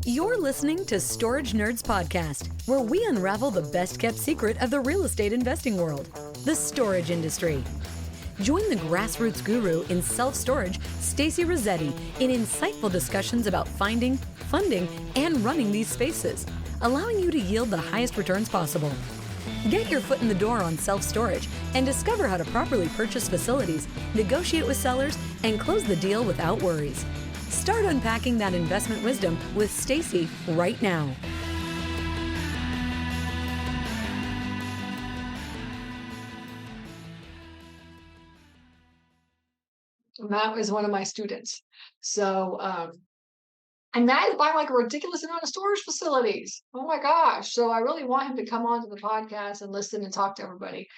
You're listening to Storage Nerds Podcast, where we unravel the best-kept secret of the real estate investing world, the storage industry. Join the grassroots guru in self-storage, Stacy Rossetti, in insightful discussions about finding, funding, and running these spaces, allowing you to yield the highest returns possible. Get your foot in the door on self-storage and discover how to properly purchase facilities, negotiate with sellers, and close the deal without worries. Start unpacking that investment wisdom with Stacy right now. Matt is one of my students. So, and Matt is buying like a ridiculous amount of storage facilities. Oh my gosh. So I really want him to come onto the podcast and listen and talk to everybody.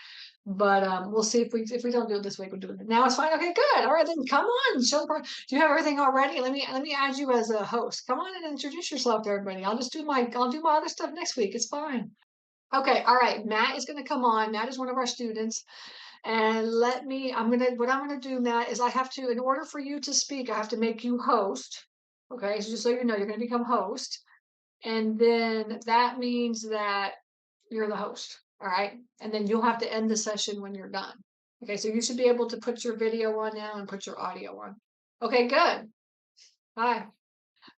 But we'll see if we don't do it this week, we'll do it now. It's fine. Okay, good. All right, then come on. Show do you have everything already? Let me add you as a host. Come on and introduce yourself to everybody. I'll do my other stuff next week. It's fine. Okay, all right. Matt is gonna come on. Matt is one of our students. And what I'm gonna do, Matt, is I have to, in order for you to speak, I have to make you host. Okay, so just so you know, you're gonna become host. And then that means that you're the host. All right. And then you'll have to end the session when you're done. Okay, so you should be able to put your video on now and put your audio on. Okay, good. Hi.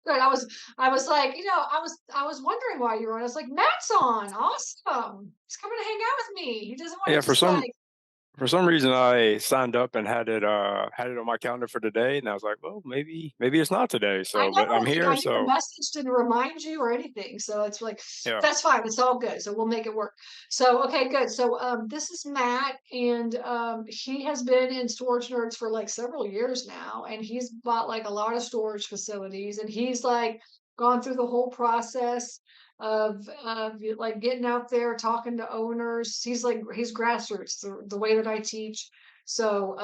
Good. I was like, I was wondering why you were on. I was like, Matt's on. Awesome. He's coming to hang out with me. He doesn't want Yeah, to just like for some reason I signed up and had it on my calendar for today, and I was like, well, maybe it's not today. I So, but never I'm like here, I even so messaged to remind you or anything. So it's like yeah. that's fine. It's all good. So we'll make it work. So okay, good. So this is Matt, and he has been in Storage Nerds for like several years now, and he's bought like a lot of storage facilities, and he's like gone through the whole process of like getting out there talking to owners. He's grassroots the way that I teach. So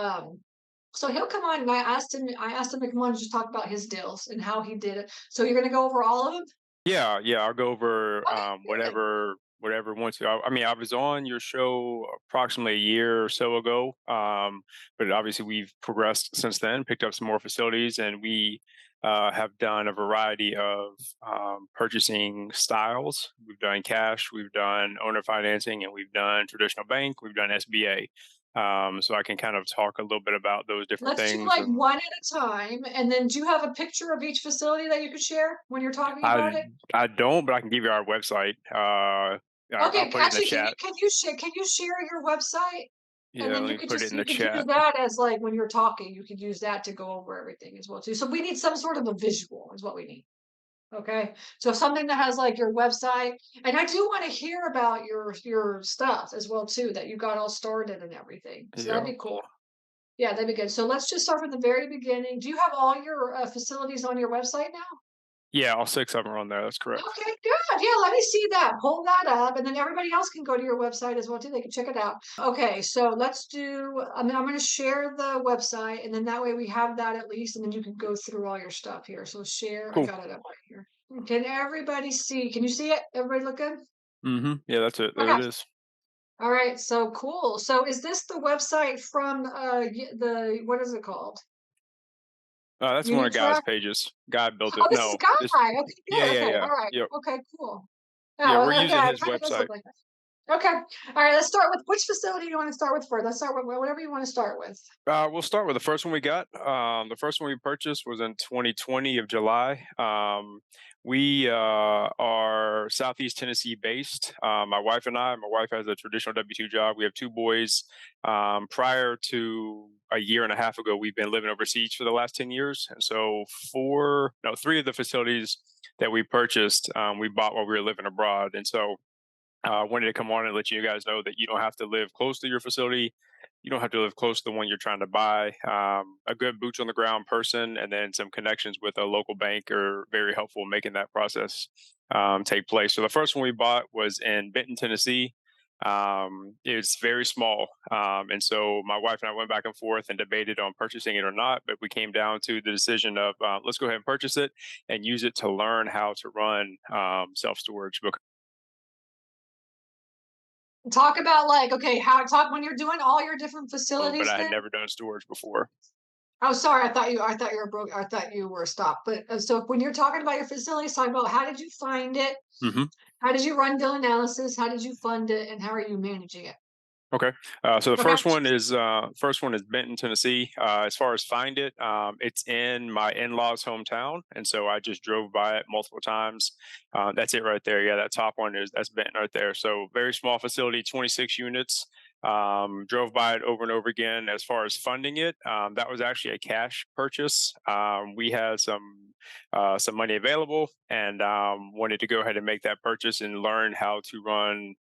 he'll come on, and I asked him to come on and just talk about his deals and how he did it. So you're going to go over all of them? Yeah, I'll go over Okay, good. whatever wants to. I mean, I was on your show approximately a year or so ago, but obviously we've progressed since then, picked up some more facilities, and we have done a variety of purchasing styles. We've done cash, we've done owner financing, and we've done traditional bank. We've done SBA. So I can kind of talk a little bit about those different Let's do things. like one at a time. And then do you have a picture of each facility that you could share when you're talking about I it? I don't, but I can give you our website. I'll Okay, put it in the actually, chat. can you share your website? And Yeah, then let me put it in you the could use chat. that as like when you're talking, you could use that to go over everything as well too. So we need some sort of a visual is what we need. Okay. So something that has like your website. And I do want to hear about your stuff as well too, that you got all started and everything. So that'd Yeah. be cool. Yeah, that'd be good. So let's just start from the very beginning. Do you have all your facilities on your website now? Yeah, all six of them are on there. That's correct. Okay, good. Yeah, let me see that. Hold that up, and then everybody else can go to your website as well too. They can check it out. Okay, so let's do. I'm going to share the website, and then that way we have that at least, and then you can go through all your stuff here. So share. I Cool. got it up right here. Can everybody see? Can you see it? Everybody look good? Yeah, that's it. There Okay. it is. All right. So cool. So is this the website from the what is it called? That's one of Guy's pages. Guy built it. Oh, this is No, this. Guy. Okay, Yeah, good. yeah, Okay, yeah. all right. Yep. Okay, cool. Yeah, Oh, we're okay. using It his kind of does website. look like that. Okay. All right. Let's start with which facility you want to start with first. Let's start with whatever you want to start with. We'll start with the first one we got. The first one we purchased was in 2020 of July. We are Southeast Tennessee based. My wife has a traditional W-2 job. We have two boys. Prior to a year and a half ago, we've been living overseas for the last 10 years. And so three of the facilities that we purchased, we bought while we were living abroad. And so wanted to come on and let you guys know that you don't have to live close to your facility. You don't have to live close to the one you're trying to buy. A good boots on the ground person and then some connections with a local bank are very helpful in making that process take place. So the first one we bought was in Benton, Tennessee. It's very small. And so my wife and I went back and forth and debated on purchasing it or not, but we came down to the decision of let's go ahead and purchase it and use it to learn how to run self-storage. Talk about like, okay, talk when you're doing all your different But facilities I had then. never done storage before. Oh, sorry. I thought you were broke. I thought you were stopped. But so when you're talking about your facilities, talk about how did you find it? Hmm. How did you run bill analysis? How did you fund it? And how are you managing it? Okay. So the What kind first one is Benton, Tennessee. As far as find it, it's in my in-laws' hometown, and so I just drove by it multiple times. That's it right there. Yeah, that top one that's Benton right there. So very small facility, 26 units. Drove by it over and over again. As far as funding it, that was actually a cash purchase. We had some money available and wanted to go ahead and make that purchase and learn how to run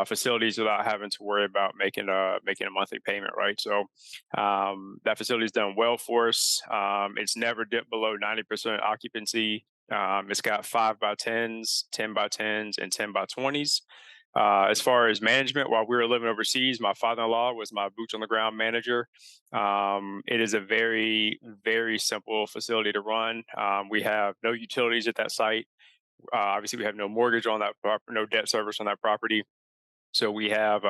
facilities without having to worry about making a monthly payment, right? So that facility's done well for us. It's never dipped below 90% occupancy. It's got 5x10s, 10x10s, and 10x20s. As far as management, while we were living overseas, my father-in-law was my boots on the ground manager. It is a very, very simple facility to run. We have no utilities at that site. Obviously, we have no mortgage on that property, no debt service on that property. So we have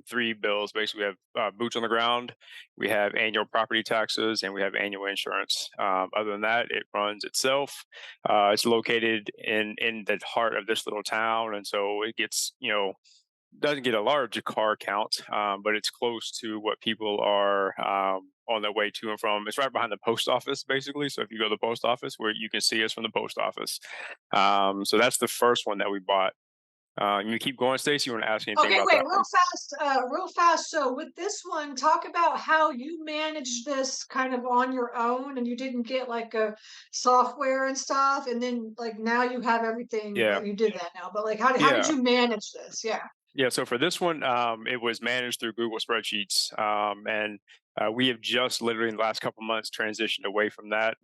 three bills. Basically, we have boots on the ground, we have annual property taxes, and we have annual insurance. Other than that, it runs itself. It's located in the heart of this little town, and so it gets doesn't get a large car count, but it's close to what people are on their way to and from. It's right behind the post office, basically. So if you go to the post office, where you can see us from the post office. So that's the first one that we bought. You keep going, Stacy. You want to ask anything Okay, about wait, that one? real fast. So with this one, talk about how you managed this kind of on your own and you didn't get like a software and stuff. And then like now you have everything, Yeah, well, you did that now, but like how did yeah, you manage this? Yeah. yeah. So for this one, it was managed through Google spreadsheets, and we have just literally in the last couple months transitioned away from that.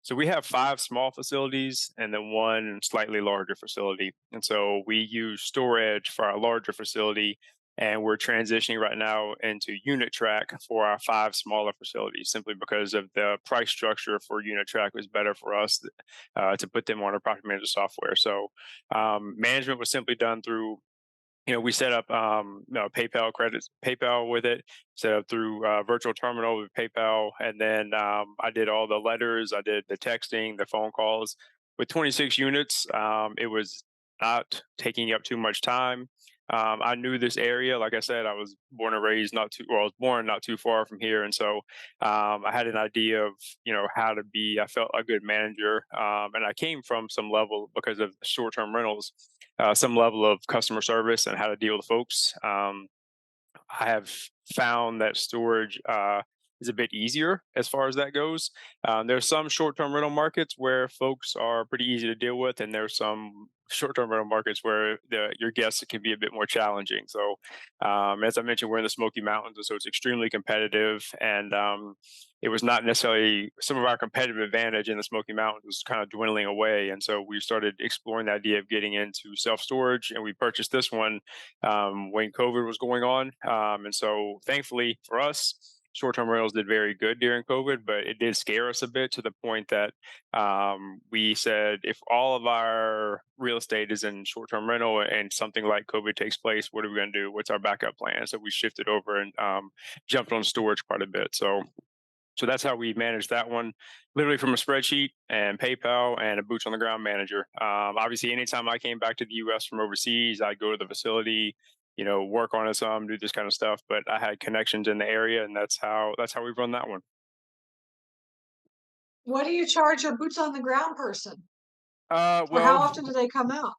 So we have five small facilities and then one slightly larger facility, and so we use storage for our larger facility. And we're transitioning right now into unit track for our five smaller facilities, simply because of the price structure for unit track was better for us to put them on our property manager software. So management was simply done through, we set up PayPal credits, PayPal with it, set up through virtual terminal with PayPal, and then I did all the letters, I did the texting, the phone calls. With 26 units, it was not taking up too much time. I knew this area. Like I said, I was born and raised not too, well, I was born not too far from here, and so I had an idea of how to be. I felt a good manager, and I came from some level because of short-term rentals, some level of customer service and how to deal with folks. I have found that storage is a bit easier as far as that goes. There's some short-term rental markets where folks are pretty easy to deal with, and there's some short-term rental markets where your guests can be a bit more challenging. So, as I mentioned, we're in the Smoky Mountains, and so it's extremely competitive. And it was not necessarily some of our competitive advantage in the Smoky Mountains was kind of dwindling away, and so we started exploring the idea of getting into self-storage, and we purchased this one when COVID was going on. And so, thankfully for us, short-term rentals did very good during COVID, but it did scare us a bit to the point that we said, if all of our real estate is in short-term rental and something like COVID takes place, what are we going to do? What's our backup plan? So we shifted over and jumped on storage quite a bit. So that's how we managed that one, literally from a spreadsheet and PayPal and a boots on the ground manager. Obviously, anytime I came back to the U.S. from overseas, I'd go to the facility, work on it some, do this kind of stuff. But I had connections in the area, and that's how we run that one. What do you charge your boots on the ground person? Or how Well, often do they come out?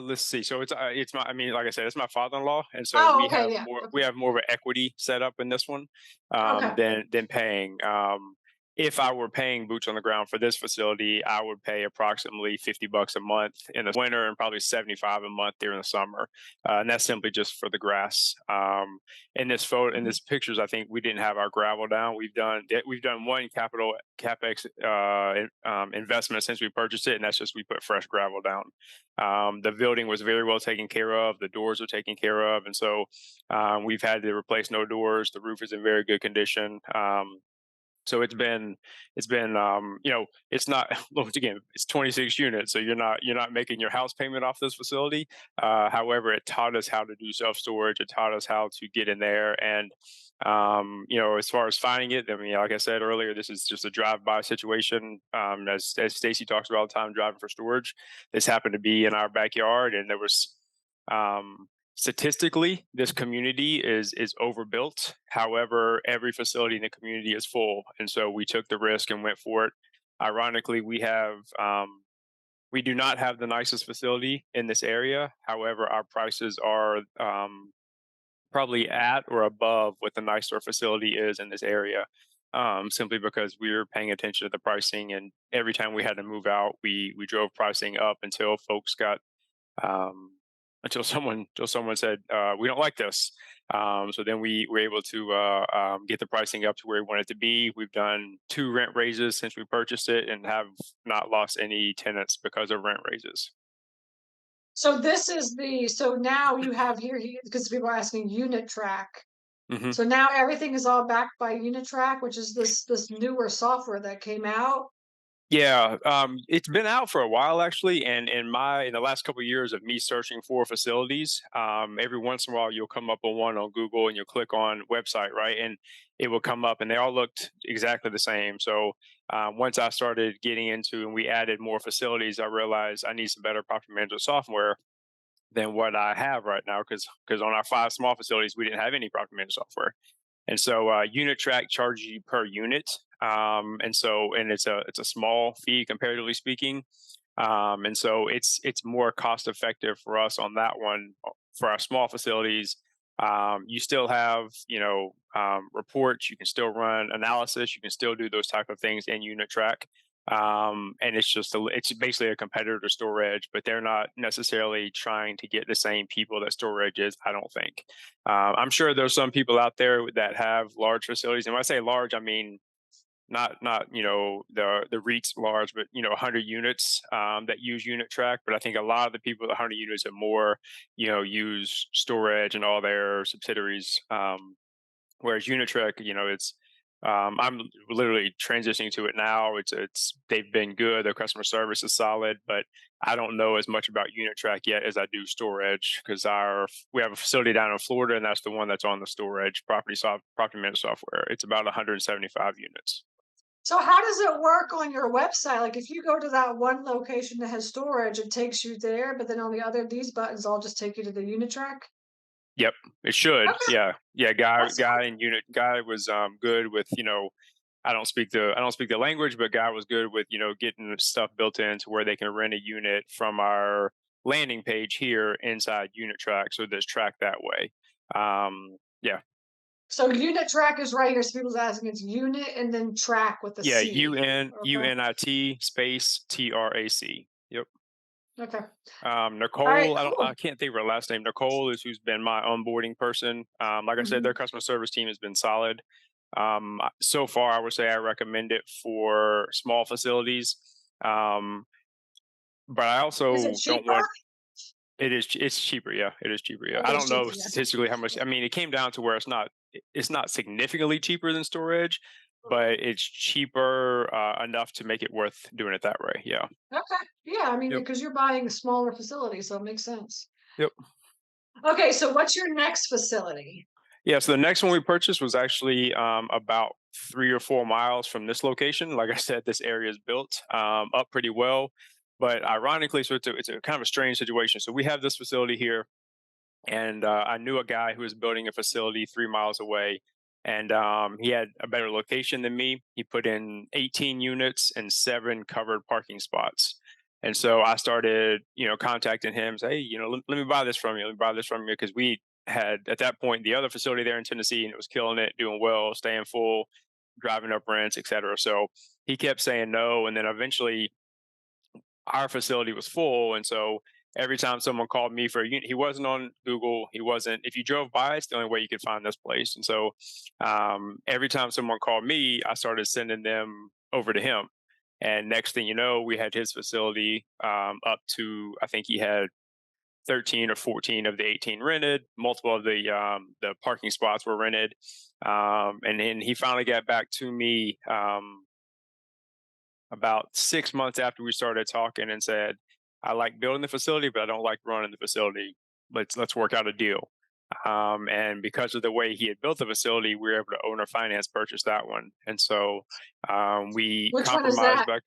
let's see. So it's my. I mean, like I said, it's my father-in-law, and so Oh, we okay, have yeah. more. We Okay. have more of an equity set up in this one Okay. than paying. If I were paying boots on the ground for this facility, I would pay approximately $50 a month in the winter and probably 75 a month during the summer, and that's simply just for the grass. In this photo, in Mhm. this pictures, I think we didn't have our gravel down. We've done one capital capex investment since we purchased it, and that's just we put fresh gravel down. The building was very well taken care of. The doors are taken care of, and so we've had to replace no doors. The roof is in very good condition. So it's been it's not once again it's 26 units, so you're not making your house payment off this facility. However, it taught us how to do self storage. It taught us how to get in there, and as far as finding it, I mean, like I said earlier, this is just a drive by situation. As Stacy talks about all the time, driving for storage. This happened to be in our backyard, and there was um, statistically, this community is overbuilt. However, every facility in the community is full, and so we took the risk and went for it. Ironically, we do not have the nicest facility in this area. However, our prices are probably at or above what the nicer facility is in this area. Simply because we were paying attention to the pricing, and every time we had to move out, we drove pricing up until folks got um, until someone said we don't like this. So then we were able to get the pricing up to where we want it to be. We've done 2 rent raises since we purchased it, and have not lost any tenants because of rent raises. So this is so now you have here, because people are asking unit track. hmm So now everything is all backed by Unitrack, which is this newer software that came out. Yeah, it's been out for a while actually, and in the last couple of years of me searching for facilities, every once in a while you'll come up on one on Google, and you'll click on website, right, and it will come up, and they all looked exactly the same. So once I started getting into and we added more facilities, I realized I need some better property management software than what I have right now, because on our 5 small facilities we didn't have any property management software. And so unit track charges you per unit, and it's a small fee comparatively speaking, and so it's more cost effective for us on that one for our small facilities. You still have reports, you can still run analysis, you can still do those type of things in unit track. And it's basically a competitor to storage, but they're not necessarily trying to get the same people that storage is, I don't think. I'm sure there's some people out there that have large facilities, and when I say large, I mean not the REITs large, but 100 units that use unit track. But I think a lot of the people with 100 units or more use storage and all their subsidiaries. Whereas Unitrek, it's I'm literally transitioning to it now. It's they've been good. Their customer service is solid, but I don't know as much about Unitrack yet as I do storage, because we have a facility down in Florida, and that's the one that's on the storage property management software. It's about 175 units. So how does it work on your website? Like if you go to that one location that has storage, it takes you there, but then on the other, these buttons all just take you to the Unitrack. Yep, it should. Okay, Yeah, yeah. that's cool. Guy was good with I don't speak the language, but guy was good with getting stuff built in to where they can rent a unit from our landing page here inside Unit Track, so there's track that way. Yeah, So Unitrack is right here. So people's asking, it's unit and then track with the yeah. C. Okay. UNIT space TRAC. Yep. Okay. All right, Nicole, I cool. can't think of her last name. Nicole is who's been my onboarding person. Like I said, their Mhm. customer service team has been solid. So far, I would say I recommend it for small facilities. Um, but I Is it also don't cheaper? want it's cheaper. Yeah, it is cheaper. Yeah, It I is don't know cheaper, yeah. statistically how much. I mean, it came down to where it's not significantly cheaper than storage, but it's cheaper enough to make it worth doing it that way. Yeah. Okay. Yeah, I mean, Yep. because you're buying a smaller facility, so it makes sense. Yep. Okay, so what's your next facility? Yeah, so the next one we purchased was actually about 3 or 4 miles from this location. Like I said, this area is built up pretty well, but ironically, so it's a kind of a strange situation. So we have this facility here, and I knew a guy who was building a facility 3 miles away, and he had a better location than me. He put in 18 units and 7 covered parking spots. And so I started, contacting him, say, hey, let me buy this from you. Let me buy this from you, because we had at that point the other facility there in Tennessee, and it was killing it, doing well, staying full, driving up rents, et cetera. So he kept saying no, and then eventually our facility was full, and so every time someone called me for a unit, he wasn't on Google. He wasn't. If you drove by, it's the only way you could find this place. And so every time someone called me, I started sending them over to him. And next thing you know, we had his facility up to, I think he had 13 or 14 of the 18 rented. Multiple of the parking spots were rented. And then he finally got back to me about 6 months after we started talking and said, "I like building the facility, but I don't like running the facility. Let's work out a deal." And because of the way he had built the facility, we were able to owner finance purchase that one. And so we Which one is compromised that? back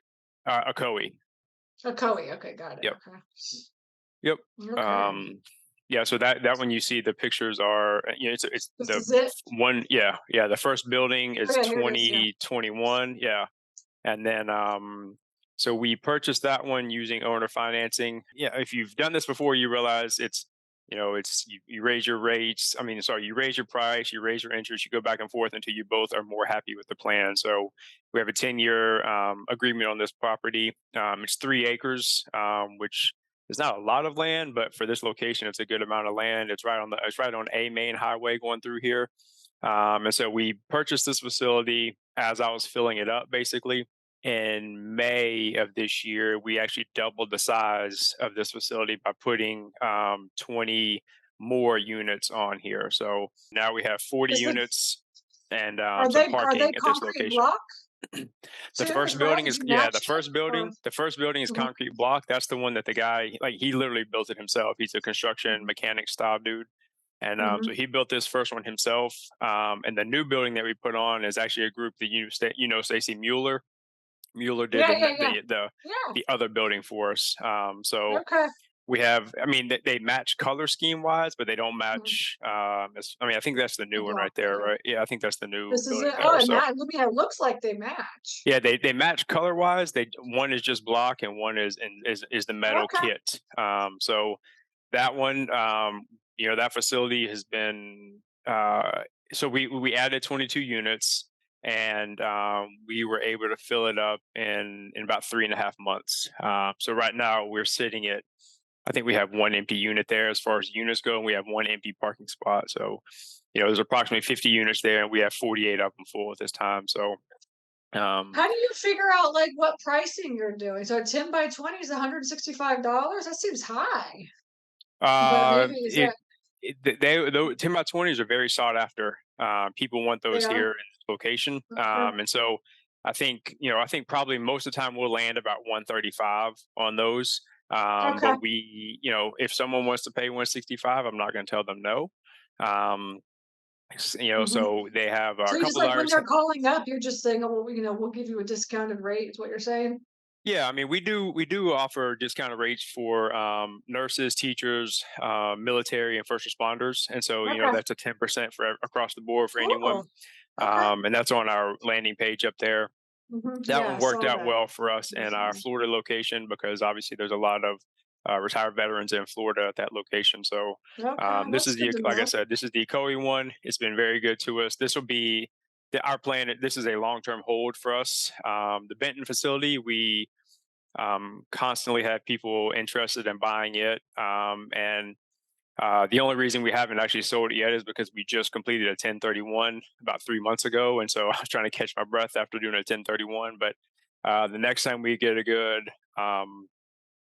a COE. A Coey. Okay, got it. Yep. Okay. Yep. Okay. Yeah. So that one you see the pictures are, it's This the is it. one. Yeah. Yeah. The first building Oh, is yeah, here it is. Yeah. 2021. Yeah. And then, so we purchased that one using owner financing. Yeah, if you've done this before, you realize you raise your rates. I mean, sorry, you raise your price, you raise your interest, you go back and forth until you both are more happy with the plan. So we have a 10-year agreement on this property. It's 3 acres, which is not a lot of land, but for this location, it's a good amount of land. It's right on a main highway going through here. And so we purchased this facility as I was filling it up, basically. In May of this year, we actually doubled the size of this facility by putting 20 more units on here. So now we have 40 Is it? units and Are some they parking at this concrete location. block The too first as well? building Did is you yeah, match it? Or the first building is Mhm, concrete block. That's the one that the guy, like, he literally built it himself. He's a construction mhm, mechanic style dude. And so mhm. he built this first one himself. And the new building that we put on is actually a group that Stacy Mueller. Mueller did Yeah, yeah, yeah, yeah. the other building for us. So Okay. we have, I mean, they match color scheme wise, but they don't Mhm. match. I mean, I think that's the The new one block. right there, Okay. right? Yeah, I think that's the new This is building it. Oh, there. and So that, I mean, it looks like they match. yeah, they match color wise. They One is just block and one is the metal Okay. kit. So that one, that facility has been. So we added 22 units, and we were able to fill it up in about 3.5 months. So right now we're sitting at. I think we have one empty unit there as far as units go, and we have one empty parking spot. So, there's approximately 50 units there, and we have 48 of them full at this time. So, um, How do you figure out like what pricing you're doing? So a 10 by 20 is $165? That seems high. But Uh, maybe is it, that those 10 by 20s are very sought after. People want they those are? here in this location. Okay. And so I think probably most of the time we'll land about 135 on those. Okay. But if someone wants to pay 165, I'm not going to tell them no. Um, Mhm. so they have a So you just couple of like when ours. they're calling up, you're just saying, "Oh, well, we'll give you a discounted rate," is what you're saying? Yeah, I mean, we do offer discounted rates for nurses, teachers, military, and first responders, and so Okay. that's a 10% for across the board for anyone, Cool. Okay. and that's on our landing page up there. That Yeah, I one worked saw out that. well for us in our Mhm. Florida location because obviously there's a lot of retired veterans in Florida at that location. So Okay, this that's is good the to like I know. said, this is the COE one. It's been very good to us. This will be our plan. This is a long-term hold for us. The Benton facility, we constantly have people interested in buying it. And the only reason we haven't actually sold it yet is because we just completed a 1031 about 3 months ago. And so I was trying to catch my breath after doing a 1031. But the next time we get um,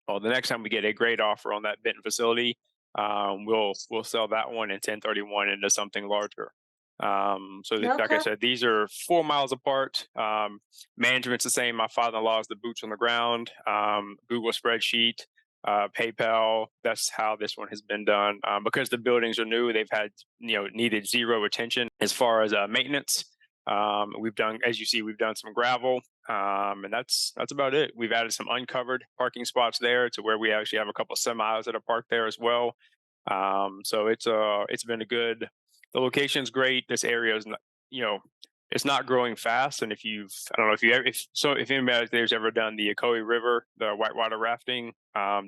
the next time we get a great offer on that Benton facility, we'll sell that one in 1031 into something larger. Like I Okay. said, these are 4 miles apart. Management's the same. My father-in-law is the boots on the ground. Google spreadsheet, PayPal. That's how this one has been done. Because the buildings are new, they've had needed zero attention as far as maintenance. We've done, as you see, we've done some gravel, and that's about it. We've added some uncovered parking spots there to where we actually have a couple of semis that are parked there as well. So it's been a good. The location's great. This area is not, you know, it's not growing fast. And I don't know if you ever, if anybody out there's ever done the Ocoee River, the whitewater rafting,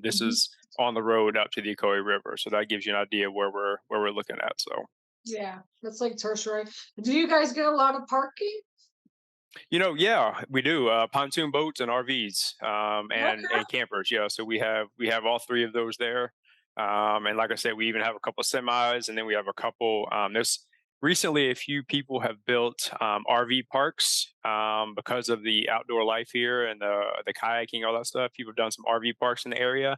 this Mhm. is on the road up to the Ocoee River, so that gives you an idea where we're looking at. So. Yeah, that's like tertiary. Do you guys get a lot of parking? Yeah, we do. Pontoon boats and RVs, Okay. and campers. Yeah, so we have all three of those there. And like I said, we even have a couple of semis, and then we have a couple. There's recently a few people have built RV parks because of the outdoor life here and the kayaking, all that stuff. People have done some RV parks in the area.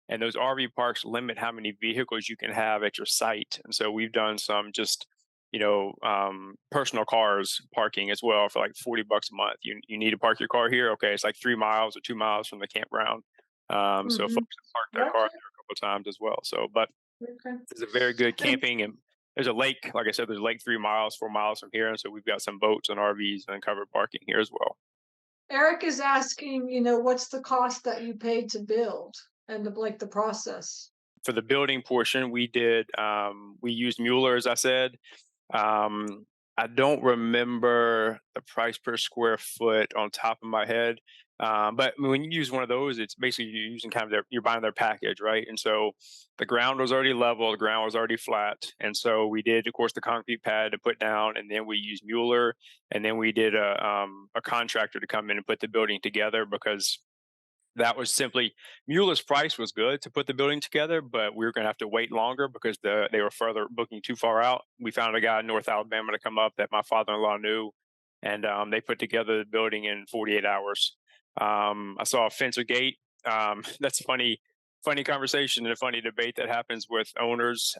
and those RV parks limit how many vehicles you can have at your site. And so we've done some just personal cars parking as well for like $40 a month. You need to park your car here. Okay, it's like 3 miles or 2 miles from the campground. So folks Hmm. have parked their car Okay. there a couple of times as well. So, but Okay. it's a very good And camping, and there's a lake. Like I said, there's a lake 3 miles, 4 miles from here, and so we've got some boats and RVs and covered parking here as well. Eric is asking, what's the cost that you paid to build and the process? For the building portion, we used Mueller, as I said. Um, I don't remember the price per square foot on top of my head. But when you use one of those, it's basically you're using kind of you're buying their package, right? And so the ground was already level, the ground was already flat. And so we did, of course, the concrete pad to put down, and then we used Mueller, and then we did a contractor to come in and put the building together, because that was simply Mueller's price was good to put the building together, but we were going to have to wait longer because they were further booking too far out. We found a guy in North Alabama to come up that my father-in-law knew, and they put together the building in 48 hours. I saw a fence or gate. That's funny conversation and a funny debate that happens with owners.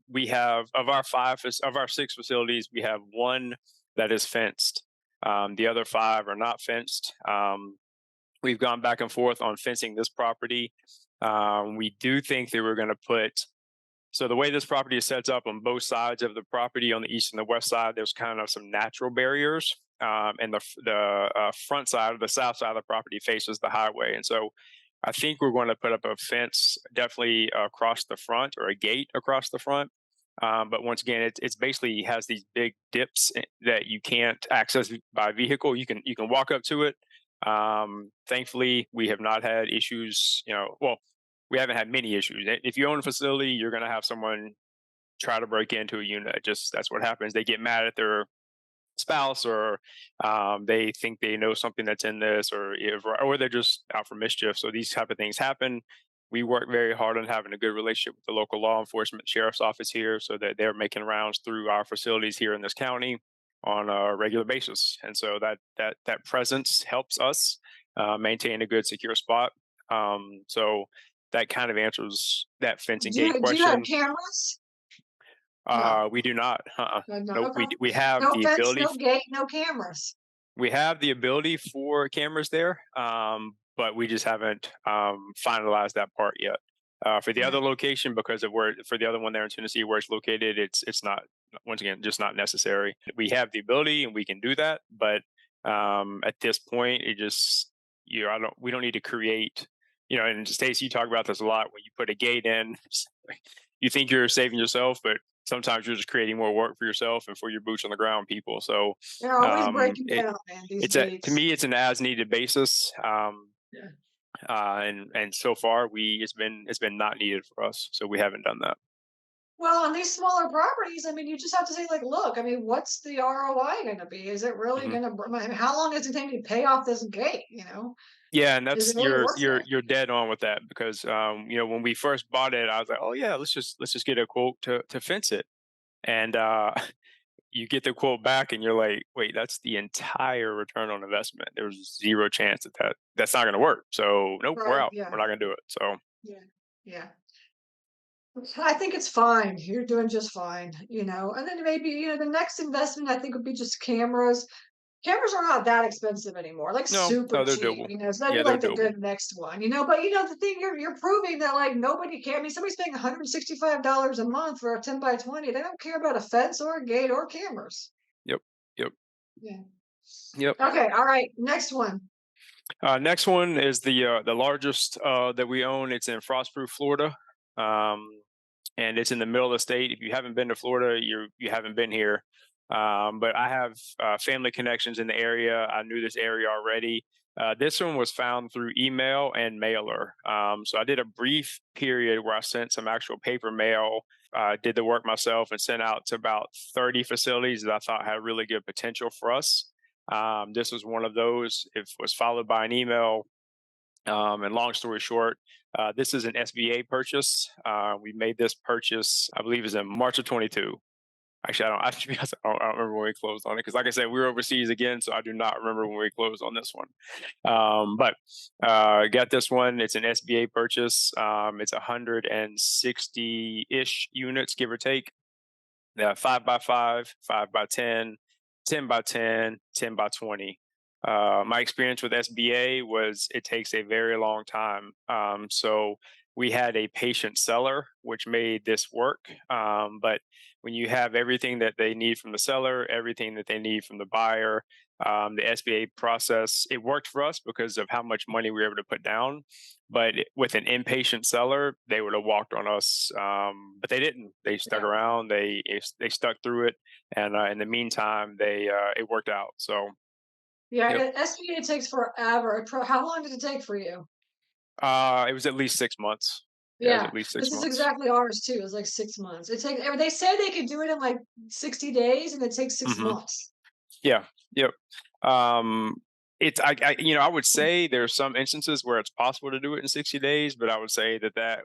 We have of our six facilities, we have one that is fenced. The other five are not fenced. We've gone back and forth on fencing this property. We do think that we're going to so the way this property is set up on both sides of the property, on the east and the west side, there's kind of some natural barriers. And the front side, or the south side of the property, faces the highway. And so I think we're going to put up a fence definitely across the front, or a gate across the front. But once again, it's basically has these big dips that you can't access by vehicle. You can walk up to it. Thankfully, we have not had issues. Well, we haven't had many issues. If you own a facility, you're going to have someone try to break into a unit. Just that's what happens. They get mad at their spouse, or they think they know something that's in this, or they're just out for mischief. So these type of things happen. We work very hard on having a good relationship with the local law enforcement sheriff's office here, so that they're making rounds through our facilities here in this county on a regular basis. And so that presence helps us maintain a good secure spot. So that kind of answers that fence and gate Do you have question. cameras? No. We do not. No. Nope. Okay. We have No the fence, ability. no gate, no cameras. We have the ability for cameras there, but we just haven't finalized that part yet. For the other Right. location, because of for the other one there in Tennessee where it's located, it's not, once again, just not necessary. We have the ability and we can do that, but at this point, it just we don't need to create. And Stacy, you talk about this a lot. When you put a gate in, you think you're saving yourself, but sometimes you're just creating more work for yourself and for your boots on the ground people. So They're always breaking it down, man, these to gates. me, it's an as needed basis. Yeah. And so far it's been not needed for us, so we haven't done that. Well, on these smaller properties, I mean, you just have to say, like, look, I mean, what's the ROI going to be? Is it really Hmm. going to, I mean, how long is it taking to pay off this gate? Yeah, and Is that's it really worth it? you're dead on with that, because when we first bought it, I was like, oh yeah, let's just get a quote to fence it. And you get the quote back and you're like, wait, that's the entire return on investment. There's zero chance that's not going to work. So nope, we're Right. out. Yeah. We're not going to do it. So Yeah. Yeah. I think it's fine. You're doing just fine, and then maybe, the next investment I think would be just cameras. Cameras are not that expensive anymore, like no, super no, they're cheap, doable. so that'd be Yeah, they're like the doable. good next one, but the thing, you're proving that like nobody care. I mean, somebody's paying $165 a month for a 10 by 20. They don't care about a fence or a gate or cameras. Yep, yep, Yeah. yep. Okay. All right. Next one. Next one is the largest that we own. It's in Frostproof, Florida, um, and it's in the middle of the state. If you haven't been to Florida, you haven't been here. But I have family connections in the area. I knew this area already. This one was found through email and mailer. So I did a brief period where I sent some actual paper mail. Did the work myself and sent out to about 30 facilities that I thought had really good potential for us. This was one of those. It was followed by an email. And long story short, this is an SBA purchase. We made this purchase, I believe, is in March of 22. Actually, I don't. I, to be honest, I don't remember when we closed on it because, like I said, we were overseas again, so I do not remember when we closed on this one. But got this one. It's an SBA purchase. It's 160 ish units, give or take. 5 by 5, 5 by 10, 10 by 10, 10 by 20. My experience with SBA was it takes a very long time. So we had a patient seller, which made this work. But when you have everything that they need from the seller, everything that they need from the buyer, the SBA process, it worked for us because of how much money we were able to put down. But with an impatient seller, they would have walked on us, but they didn't. They stuck Yeah. around. They stuck through it, and in the meantime, they it worked out. So, Yeah, yep. SBA takes forever. How long did it take for you? It was at least 6 months. Yeah, it was Yeah, at least six this is months. exactly ours too. It's like 6 months. It takes. They say they could do it in like 60 days, and it takes six Hmm. months. Yeah. Yep. Um, I would say there's some instances where it's possible to do it in 60 days, but I would say that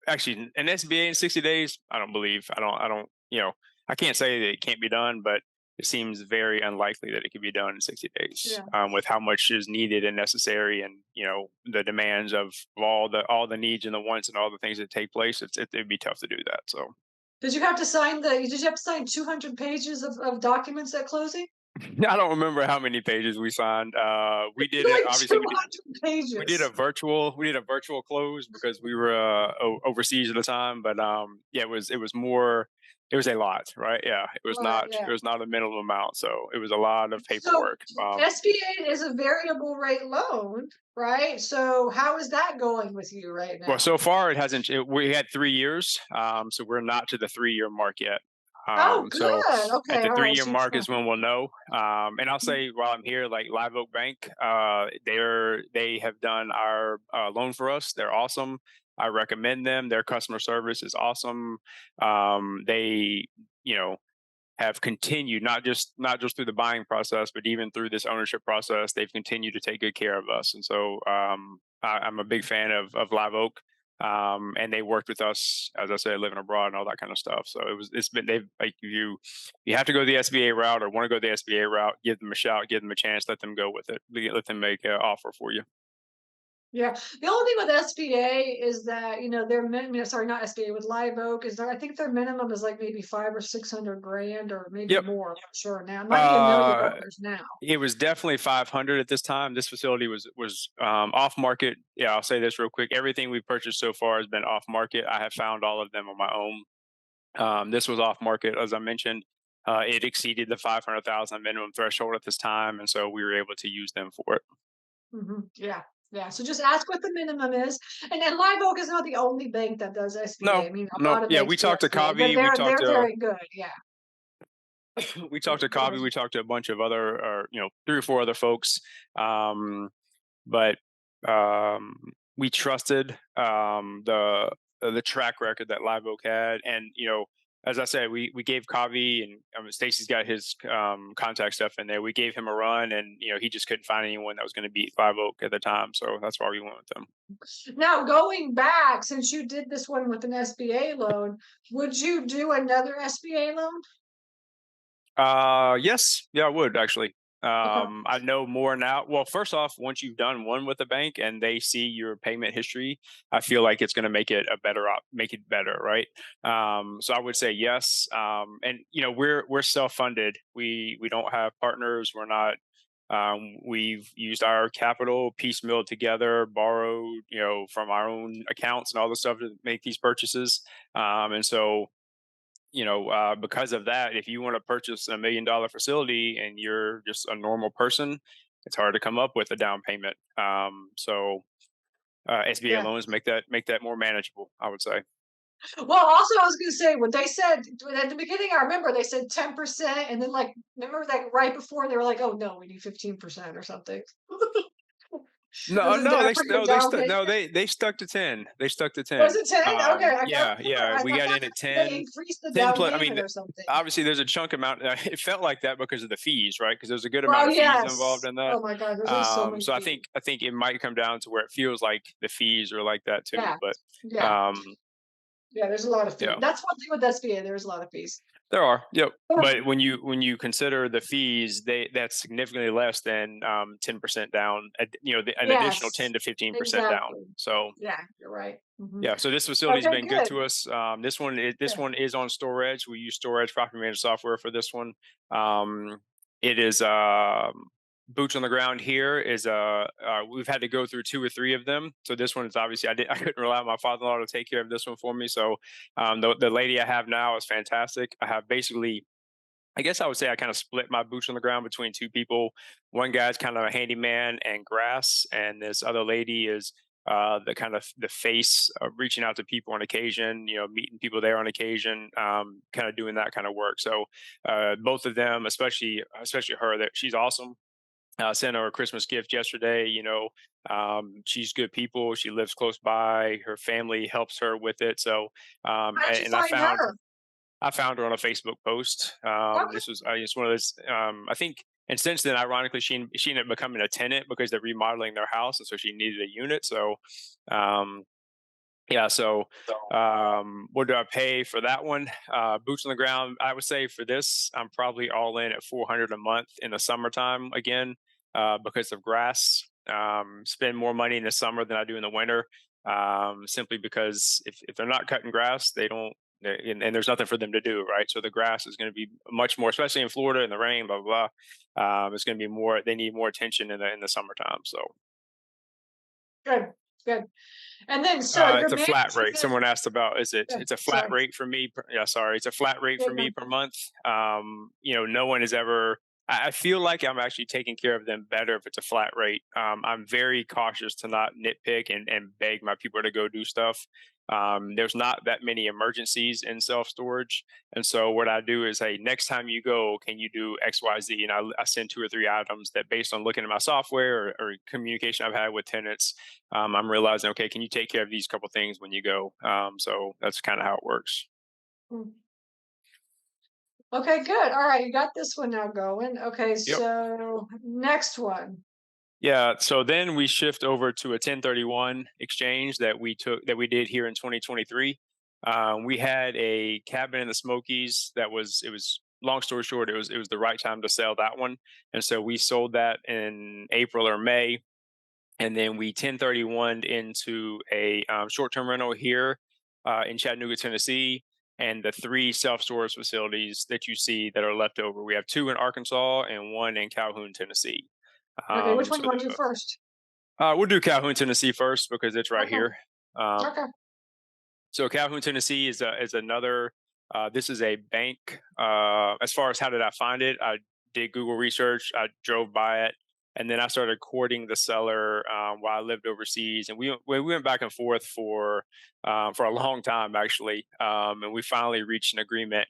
actually an SBA in 60 days, I don't believe. I don't. I can't say that it can't be done, but it seems very unlikely that it could be done in 60 days, Yeah. with how much is needed and necessary, and the demands of all the needs and the wants and all the things that take place. It'd be tough to do that. So. Did you have to sign the? Did you have to sign 200 pages of documents at closing? I don't remember how many pages we signed. We did it. Like Obviously, 200 we did a pages. virtual close because we were overseas at the time. But yeah, it was more. It was a lot, right? Yeah, Right. it Yeah. was not a minimum amount, so it was a lot of So paperwork. SBA is a variable rate loan, right? So how is that going with you right Well, now? so far it hasn't. We had 3 years, so we're not to the 3 year mark yet. Oh, So good. at Okay. the All three right. year So you're mark trying. is when we'll know. And I'll say while I'm here, like Live Oak Bank, they have done our loan for us. They're awesome. I recommend them. Their customer service is awesome. They, you know, have continued not just through the buying process, but even through this ownership process, they've continued to take good care of us. And so I'm a big fan of Live Oak. And they worked with us, as I said, living abroad and all that kind of stuff. So it's been they've like you have to go the SBA route or want to go the SBA route, give them a shout, give them a chance, let them go with it, let them make an offer for you. Yeah. The only thing with SBA is that, their sorry, not SBA, with Live Oak is I think their minimum is like maybe 5 or 600 grand or maybe Yep. more. I'm not sure now. It might be Uh, $1 million now. It was definitely 500 at this time. This facility was off market. Yeah, I'll say this real quick. Everything we've purchased so far has been off market. I have found all of them on my own. This was off market, as I mentioned. It exceeded the 500,000 minimum threshold at this time, and so we were able to use them for it. Yeah. Yeah. So just ask what the minimum is. And then Live Oak is not the only bank that does SBA. No, I mean, a no, lot of yeah, banks we do talked to SBA, but Kavi. they're very good. Yeah. We talked to Kavi. We talked to a bunch of other, or 3 or 4 other folks. Um, but we trusted the track record that Live Oak had, and as I said, we gave Kavi and Stacy's got his contact stuff in there. We gave him a run, and he just couldn't find anyone that was going to beat Live Oak at the time, so that's why we went with them. Now, going back, since you did this one with an SBA loan, would you do another SBA loan? Yes, yeah, I would actually. Okay. I know more now. Well, first off, once you've done one with a bank and they see your payment history, I feel like it's going to make it make it better, right? So I would say yes. And we're self funded. We don't have partners. We're not. We've used our capital piecemeal together, borrowed from our own accounts and all the stuff to make these purchases. And so because of that, if you want to purchase $1 million facility and you're just a normal person, it's hard to come up with a down payment. So SBA Yeah. loans make that more manageable, I would say. Well, also, I was going to say when they said at the beginning, I remember they said 10%, and then remember that right before they were like, "Oh no, we need 15% or something." No, Isn't no, that for your down payment? they stuck to 10. They stuck to Was 10. it 10? Okay, I can't Yeah, remember. yeah, we I got thought in at they 10. increased the 10 down plus. I mean, payment or something. obviously there's a chunk amount. It felt like that because of the fees, right? Because there's a good amount Well, of fees involved yes. in that. Oh my God, there's like so many So I fees. think I think it might come down to where it feels like the fees are like that too. Yeah, But yeah, um, yeah. There's a lot of fees. yeah. That's one thing with SBA. There's a lot of fees. There are, yep. But when you consider the fees, that's significantly less than 10% down. An additional Yes, 10 to 15% down. exactly. So Yeah, you're right. yeah, so this facility's Okay, been good good. to us. This Good. one is on storage. We use storage property management software for this one. It is boots on the ground here is we've had to go through two or three of them. So this one is obviously I couldn't rely on my father-in-law to take care of this one for me. So the lady I have now is fantastic. I have basically, I guess I would say I kind of split my boots on the ground between two people. One guy's kind of a handyman and grass, and this other lady is the kind of the face of reaching out to people on occasion, meeting people there on occasion, kind of doing that kind of work. So both of them, especially her, that she's awesome. Sent her a Christmas gift yesterday. She's good people. She lives close by. Her family helps her with it. So, How did you and find her? I found her on a Facebook post. Okay. This was just one of those. I think, and since then, ironically, she ended up becoming a tenant because they're remodeling their house, and so she needed a unit. So, um, yeah. So, what do I pay for that one? Boots on the ground. I would say for this, I'm probably all in at 400 a month in the summertime again, because of grass. Spend more money in the summer than I do in the winter, simply because if they're not cutting grass, they don't. And there's nothing for them to do, right? So the grass is going to be much more, especially in Florida in the rain, blah blah blah. It's going to be more. They need more attention in the summertime. So Good. Good. And then, so your it's a flat rate. management. Someone asked about, Yeah, it's a flat sorry. rate for me. Yeah, sorry. It's a flat rate Yeah, for me no. per month. No one has ever, I feel like I'm actually taking care of them better if it's a flat rate. I'm very cautious to not nitpick and beg my people to go do stuff. There's not that many emergencies in self storage. And so what I do is, hey, next time you go, can you do X, Y, Z? And I send two or three items that, based on looking at my software or communication I've had with tenants, I'm realizing, okay, can you take care of these couple things when you go? So that's kind of how it works. Mm. Okay, good. All right, you got this one now going. Okay, Yep. so next one. Yeah. So then we shift over to a 1031 exchange that we did here in 2023. We had a cabin in the Smokies it was, long story short, it was the right time to sell that one. And so we sold that in April or May. And then we 1031'd into a short-term rental here in Chattanooga, Tennessee, and the three self-storage facilities that you see that are left over. We have two in Arkansas and one in Calhoun, Tennessee. Okay, which one So you want to do first? we'll do Calhoun, Tennessee first because it's right Okay. here. Um, Okay. so Calhoun, Tennessee is another. This is a bank. As far as how did I find it, I did Google research. I drove by it, and then I started courting the seller while I lived overseas, and we went back and forth for a long time actually, and we finally reached an agreement.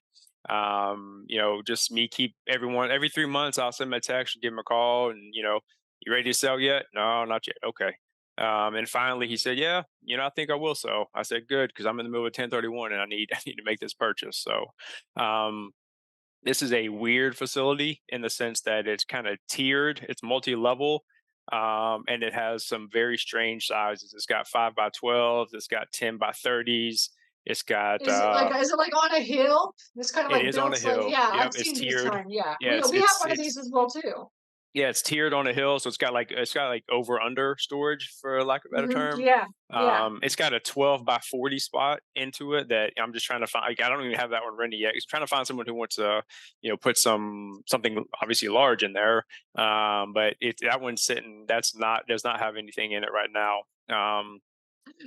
Just me keep everyone every 3 months. I'll send them a text, give them a call, and you ready to sell yet? No, not yet. Okay. And finally, he said, "Yeah, I think I will." So I said, "Good," because I'm in the middle of 1031 and I need I need to make this purchase. So um, this is a weird facility in the sense that it's kind of tiered. It's multi-level, and it has some very strange sizes. It's got 5 by 12. It's got 10 by 30s. It's got Is it like on a hill? It's kind of it like is on built a like, hill. yeah, Yep, I've it's seen these tiered. kind. Yeah. Yeah, We have one of these as well too. yeah, it's tiered on a hill, so it's got like over under storage for lack of a better term. Yeah. Yeah. It's got a 12 by 40 spot into it that I'm just trying to find. Like, I don't even have that one ready yet. It's trying to find someone who wants to, put something obviously large in there. But that one's sitting. Does not have anything in it right now.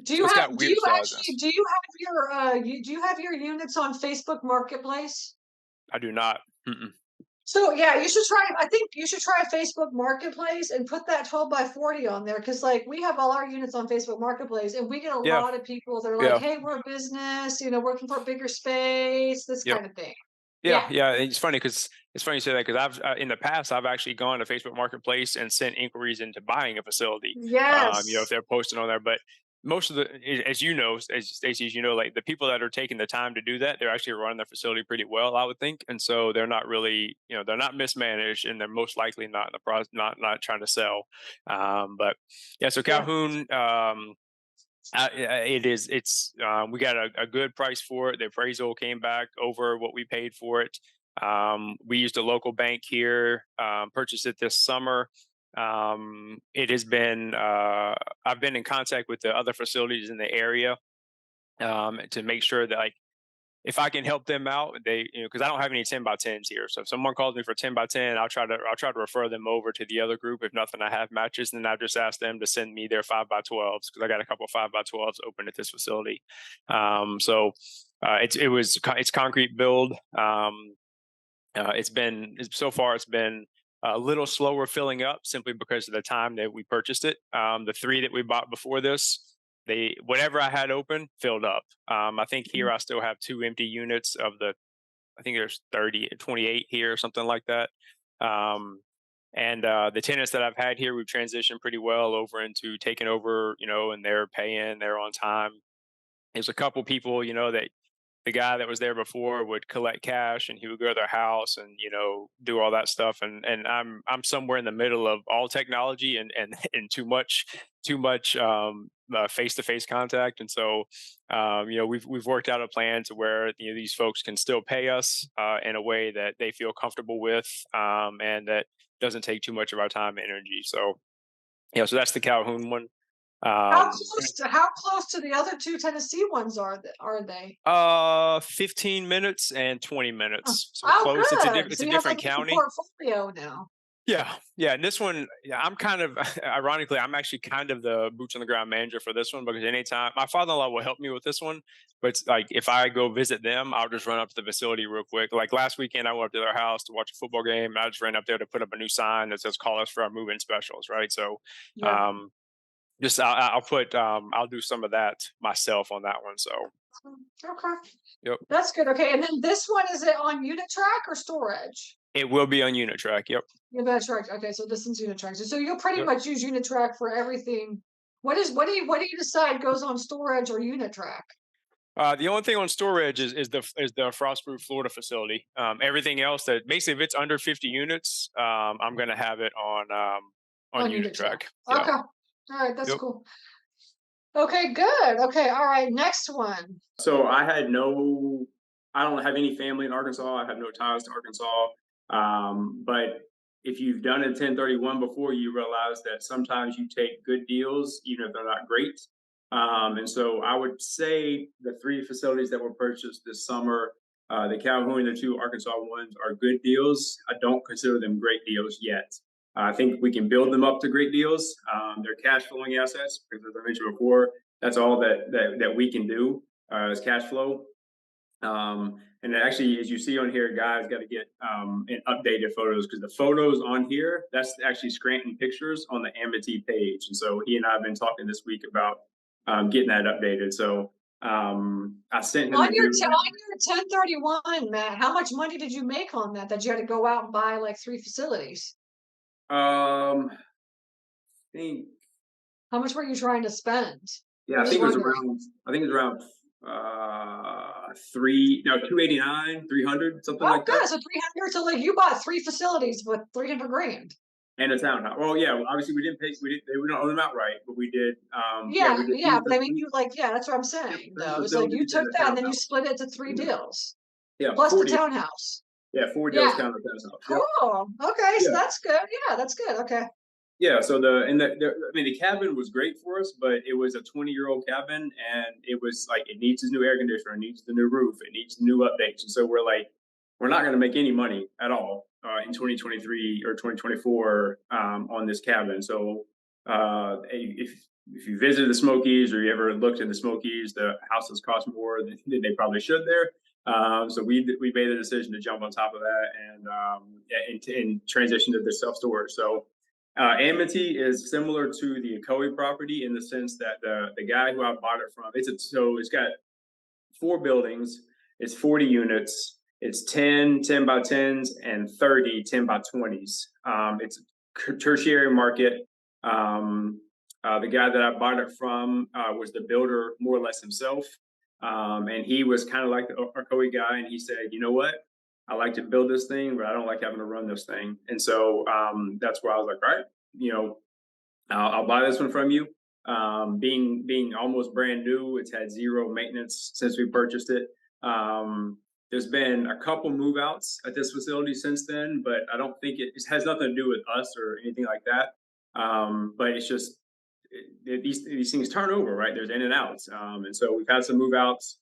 So it's got Do weird you actually sizes. do you have your do you have your units on Facebook Marketplace? I do not. Mm-mm. So yeah, you should try. I think you should try Facebook Marketplace and put that 12 by 40 on there because, like, we have all our units on Facebook Marketplace, and we get a Yeah, lot of people that are like, yeah, "Hey, we're a business, working for a bigger space, this yep. kind of thing." Yeah, Yeah. yeah. It's funny you say that because in the past I've actually gone to Facebook Marketplace and sent inquiries into buying a facility. If Yes. they're posted on there, but most of the, as you know, as Stacy, as you know, like the people that are taking the time to do that, they're actually running their facility pretty well, I would think, and so they're not really, they're not mismanaged, and they're most likely not in the process, not trying to sell. But yeah, so Yeah. Calhoun. It is. We got a good price for it. The appraisal came back over what we paid for it. We used a local bank here, purchased it this summer. It has been. I've been in contact with the other facilities in the area to make sure that, like, if I can help them out, because I don't have any 10x10s here. So if someone calls me for 10x10, I'll try to refer them over to the other group. If nothing I have matches, then I'll just ask them to send me their 5x12s, because I got a couple 5x12s open at this facility. It's concrete build. It's been a little slower filling up, simply because of the time that we purchased it. The three that we bought before this, whatever I had open filled up. I think here I still have 2 empty units of I think there's 28 here or something like that. And the tenants that I've had here, we've transitioned pretty well over into taking over, and they're paying, they're on time. There's a couple people, that the guy that was there before would collect cash, and he would go to their house and, do all that stuff. And I'm somewhere in the middle of all technology and too much face-to-face contact. And so, we've worked out a plan to where, these folks can still pay us in a way that they feel comfortable with, and that doesn't take too much of our time and energy. So, so that's the Calhoun one. How close to the other 2 Tennessee ones are they? 15 minutes and 20 minutes. So Oh, close. good. It's So a you have, different like, a county. portfolio now. Yeah. And this one, I'm kind of, ironically, I'm actually kind of the boots on the ground manager for this one, because anytime my father-in-law will help me with this one, but it's like, if I go visit them, I'll just run up to the facility real quick. Like last weekend, I went up to their house to watch a football game, and I just ran up there to put up a new sign that says "Call us for our move-in specials." Right. So, Yeah. I'll do some of that myself on that one. So, Okay. yep, That's good. Okay. And then this one, is it on unit track or storage? it will be on unit track. Yep. Unit track. Okay, so this is unit track. So you'll pretty Yep. much use unit track for everything. What do you decide goes on storage or unit track? The only thing on storage is the Frostproof Florida facility. Everything else, that basically, if it's under 50 units, I'm going to have it on unit track. Yeah. Okay. All right, that's Yep. cool. Okay, good. Okay, all right. Next one. So I don't have any family in Arkansas. I have no ties to Arkansas. But if you've done a 1031 before, you realize that sometimes you take good deals, even if they're not great. And so I would say the 3 facilities that were purchased this summer, the Calhoun and the 2 Arkansas ones, are good deals. I don't consider them great deals yet. I think we can build them up to great deals. They're cash flowing assets, because, as I mentioned before, that's all that we can do is cash flow. And actually, as you see on here, guys, got to get updated photos, because the photos on here, that's actually Scranton pictures on the Amity page. And so he and I have been talking this week about getting that updated. So I sent him On your 1031, Matt, how much money did you make on that you had to go out and buy like 3 facilities? I think How much were you trying to spend? I think it was around 289, 300, something like good. that. So 300. So like you bought 3 facilities with 300 grand. And a townhouse. Well, yeah, obviously we didn't own them outright, but we did. Yeah, we did but I mean, that's what I'm saying, though. It's like you took that and then you split it to 3 deals. Yeah, plus 40, the townhouse. Yeah, 4 deals counting the townhouse. Cool. Yep. Okay, so that's good. Yeah, that's good. Okay. Yeah, so the cabin was great for us, but it was a 20-year-old cabin, and it was like, it needs a new air conditioner, it needs the new roof, it needs new updates. And so we're like, we're not going to make any money at all in 2023 or 2024 on this cabin. So if you visited the Smokies, or you ever looked in the Smokies, the houses cost more than they probably should there. So we made the decision to jump on top of that and transition to the self-storage. So Amity is similar to the Ocoee property in the sense that the guy who I bought it from, it's got 4 buildings, it's 40 units, it's 10 10x10s and 30 10x20s. It's a tertiary market. The guy that I bought it from was the builder more or less himself. And he was kind of like the Ocoee guy, and he said, you know what? I like to build this thing, but I don't like having to run this thing. And so that's where I was like, all right, I'll buy this one from you. Being almost brand new, it's had zero maintenance since we purchased it. There's been a couple move outs at this facility since then, but I don't think it has nothing to do with us or anything like that. But it's just these things turn over, right? There's in and outs, and so we've had some move outs.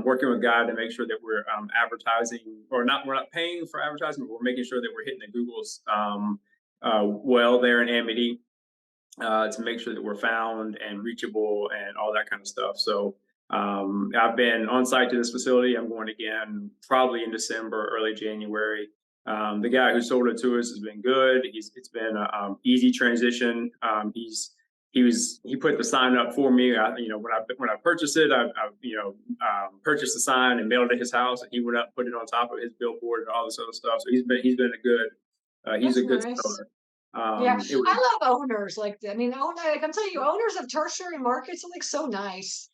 Working with God to make sure that we're advertising, or not, we're not paying for advertising, but we're making sure that we're hitting the Google's well there in Amity, to make sure that we're found and reachable and all that kind of stuff. So I've been on site to this facility. I'm going again probably in December, early January. The guy who sold it to us has been good. It's been an easy transition. He put the sign up for me. When I purchased it, I purchased the sign and mailed it to his house, and he went up, put it on top of his billboard and all this other stuff. So he's been a good he's That's a good nice. seller. Yeah, I love owners like that. I mean, like I'm telling you, owners of tertiary markets are like so nice.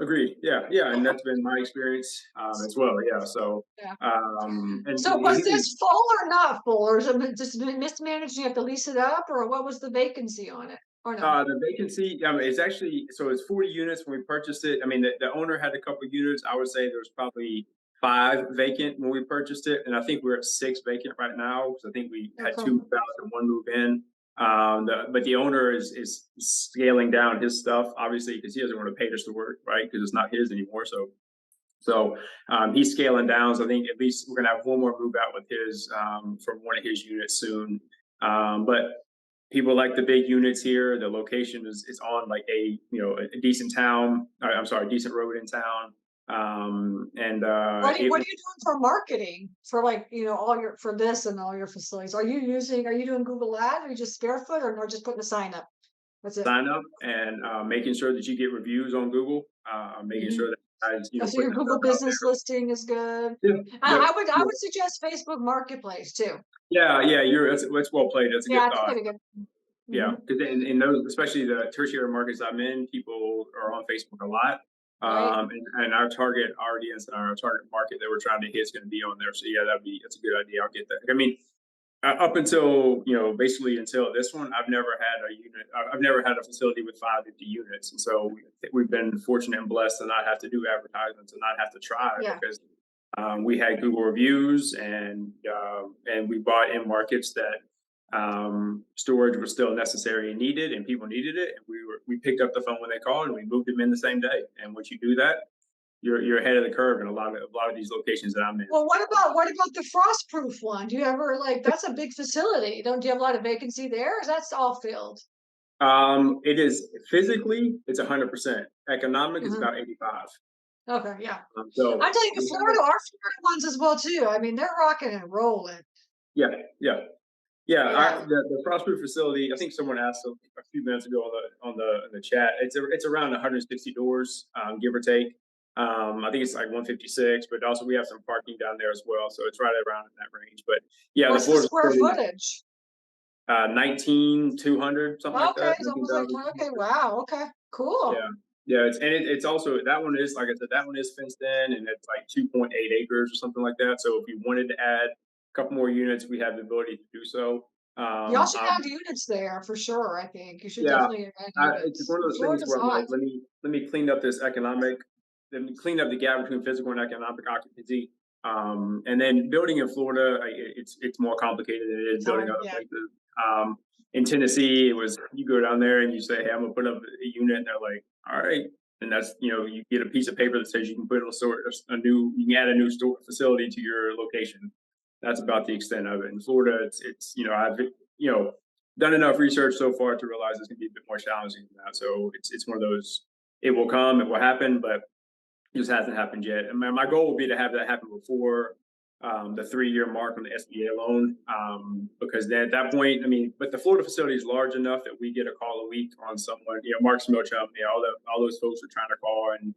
Agreed. Yeah, and that's been my experience as well. Yeah. So, Yeah. and So was this full or not full, or is it just mismanaged? You have to lease it up, or what was the vacancy on it? Or no? the vacancy, it's actually, so it's 40 units when we purchased it. I mean, the owner had a couple of units. I would say there was probably 5 vacant when we purchased it, and I think we're at 6 vacant right now because I think we had 2 move out and 1 move in. But the owner is scaling down his stuff, obviously, because he doesn't want to pay the store, right? Because it's not his anymore. So he's scaling down. So I think at least we're gonna have 1 more move out with his from one of his units soon. But people like the big units here. The location is on like a decent town. I'm sorry, decent road in town. What are you doing for marketing for like for this and all your facilities? Are you doing Google Ads? Or are you just barefoot, or just putting a sign up? That's it. Sign up and making sure that you get reviews on Google. Making sure that guys, so your Google business listing is good. Yeah. I would suggest Facebook Marketplace too. Yeah, that's well played. That's a good thought. Pretty good. Yeah, because in those, especially the tertiary markets I'm in, people are on Facebook a lot. Right. And our target audience and our target market that we're trying to hit is going to be on there. So yeah, that's a good idea. I'll get that. I mean, up until basically until this one, I've never had a unit. I've never had a facility with 5 empty units, and so we've been fortunate and blessed to not have to do advertisements and not have to try because we had Google reviews and we bought in markets that storage was still necessary and needed, and people needed it. And we picked up the phone when they called, and we moved them in the same day. And once you do that, you're ahead of the curve in a lot of these locations that I'm in. Well, what about the frost-proof one? Do you ever that's a big facility? Do you have a lot of vacancy there? Or is that all filled? It is physically, it's 100%. Economic is about 85. Okay, yeah. So I'm telling you, our Florida ones as well too. I mean, they're rocking and rolling. Yeah. The frostproof facility. I think someone asked a few minutes ago on the chat. It's around 160 doors, give or take. I think it's like 156, but also we have some parking down there as well, so it's right around in that range. But yeah, what's the square footage? 19,200, something like that. Okay, wow, okay, cool. Yeah, it's also, that one is, like I said, that one is fenced in, and it's like 2.8 acres or something like that. So if you wanted to add a couple more units, we have the ability to do so. Y'all should add units there for sure. I think you should definitely add units. It's one of those things where I'm like, let me clean up this economic. Let me clean up the gap between physical and economic occupancy. And then building in Florida, it's more complicated than it is building other places. In Tennessee, it was, you go down there and you say, hey, I'm gonna put up a unit, and they're like, all right. And that's, you get a piece of paper that says you can put you can add a new store facility to your location. That's about the extent of it. In Florida, it's I've done enough research so far to realize it's gonna be a bit more challenging than that. So it's one of those, it will come, it will happen, but it just hasn't happened yet. And my goal would be to have that happen before the 3-year mark on the SBA loan, because then at that point, but the Florida facility is large enough that we get a call a week on someone, Mark Smilchum, all those folks are trying to call and,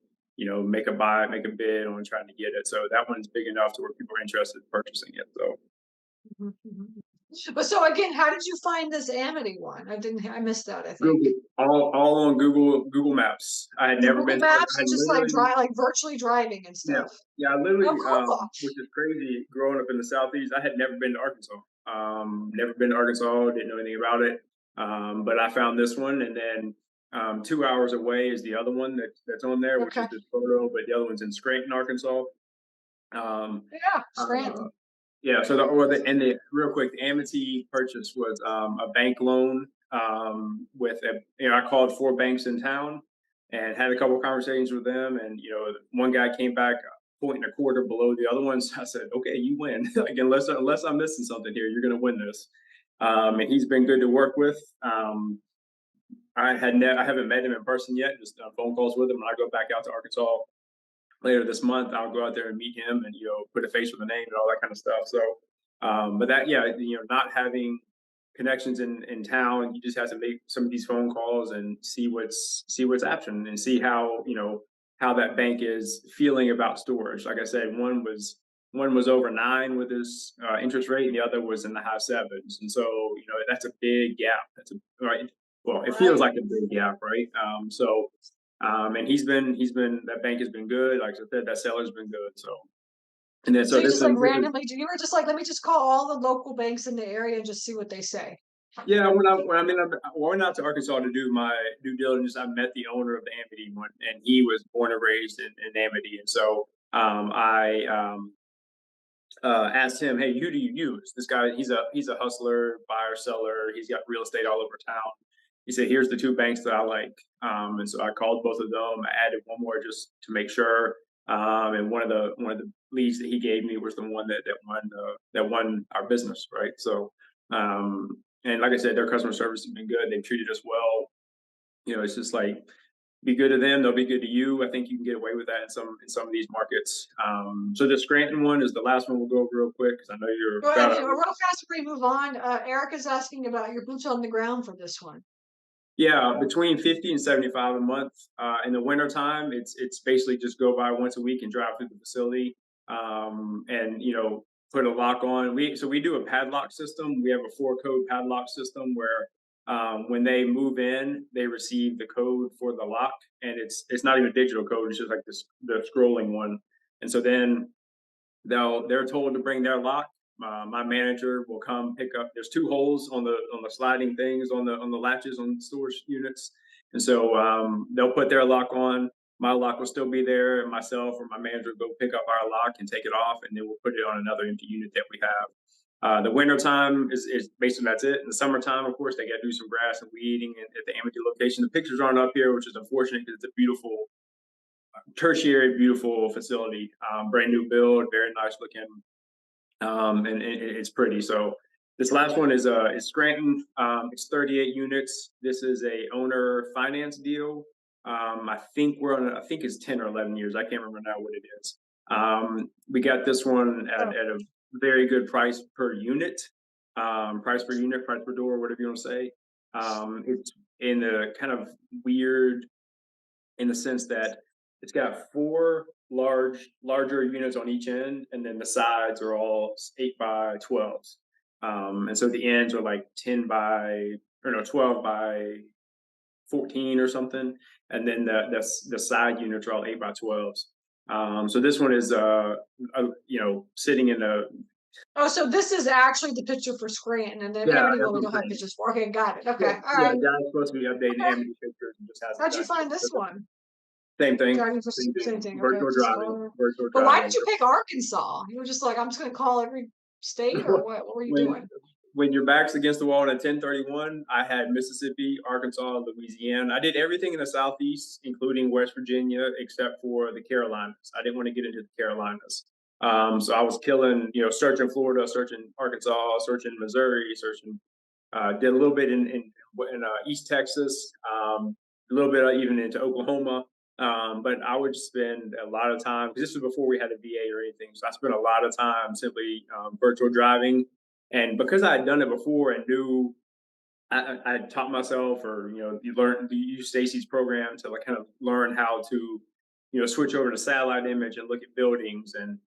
make a bid on trying to get it. So that one's big enough to where people are interested in purchasing it. So. But so again, how did you find this Amity one? I missed that. I think Google, all on Google Maps. I had never been. Maps, just like virtually driving and stuff. Yeah, I literally, which is crazy. Growing up in the Southeast, I had never been to Arkansas. Never been to Arkansas. Didn't know anything about it. But I found this one, and then 2 hours away is the other one that's on there, which is Okay. this photo, but the other one's in Scranton, Arkansas. Um, Yeah, uh, Scranton. yeah, so the real quick, the Amity purchase was a bank loan with I called 4 banks in town and had a couple conversations with them, and one guy came back a point and a quarter below the other ones. I said, okay, you win. Like unless I'm missing something here, you're gonna win this. And he's been good to work with. I haven't met him in person yet, just phone calls with him. When I go back out to Arkansas later this month, I'll go out there and meet him and put a face with a name and all that kind of stuff. So, but that not having connections in town, you just have to make some of these phone calls and see what's happening and see how that bank is feeling about storage. Like I said, one was over 9 with his interest rate, and the other was in the high 7s. And so that's a big gap. That's a right. Well, it feels Right. like a big gap, right? And he's been that bank has been good. Like I said, that seller's been good. So and then So so you this just like one, randomly, you were just like, let me just call all the local banks in the area and just see what they say. yeah. When I went out to Arkansas to do my due diligence, I met the owner of the Amity one, and he was born and raised in Amity, and so I asked him, "Hey, who do you use?" This guy, he's a hustler, buyer, seller. He's got real estate all over town. He said, "Here's the 2 banks that I like," and so I called both of them. I added one more just to make sure. And one of the leads that he gave me was the one that won our business, right? So, and like I said, their customer service has been good. They've treated us well. It's just like be good to them, they'll be good to you. I think you can get away with that in some of these markets. So the Scranton one is the last one we'll go over real quick because I know you're Go ahead, about real fast before we move on. Erica's asking about your boots on the ground for this one. yeah, between 50 and 75 a month. In the wintertime, it's basically just go by once a week and drive through the facility, and put a lock on. We do a padlock system. We have a 4-code padlock system where when they move in, they receive the code for the lock, and it's not even a digital code. It's just like the scrolling one. And so then they're told to bring their lock. My manager will come pick up. There's 2 holes on the sliding things on the latches on storage units, and so they'll put their lock on. My lock will still be there, and myself or my manager will go pick up our lock and take it off, and then we'll put it on another empty unit that we have. The winter time is basically that's it. In the summertime, of course, they got to do some grass and weeding at the Amity location. The pictures aren't up here, which is unfortunate because it's a beautiful tertiary, beautiful facility, brand new build, very nice looking, and it's pretty. So this last one is Scranton. It's 38 units. This is a owner finance deal. I think I think it's 10 or 11 years. I can't remember now what it is. We got this one at a very good price per unit. Price per unit, price per door, whatever you want to say. It's in a kind of weird in the sense that it's got 4 larger units on each end, and then the sides are all 8 by 12s. And so the ends are like 12 by 14 or something, and then the side units are all 8 by 12s. So this one is sitting in a Oh, so this is actually the picture for Scranton, and then yeah, Amity that's one we what I'm don't have saying. pictures for. Okay, got it. Yeah, Okay, all yeah, right. John's supposed to be updating Okay. Amity pictures and just hasn't How'd you done find it this yet. one? Same thing. Driving for Same same thing. thing. Okay, Virtual just driving. Virtual but why driving. did you pick Arkansas? You were just like, I'm just going to call every state, or what? What were you when doing? when your back's against the wall at 1031, I had Mississippi, Arkansas, Louisiana. I did everything in the Southeast, including West Virginia, except for the Carolinas. I didn't want to get into the Carolinas. So I was killing, searching Florida, searching Arkansas, searching Missouri, searching. Did a little bit in East Texas, a little bit even into Oklahoma. But I would spend a lot of time because this was before we had a VA or anything. So I spent a lot of time simply virtual driving, and because I had done it before and knew, I taught myself, or you use Stacy's program to like kind of learn how to switch over to satellite image and look at buildings, and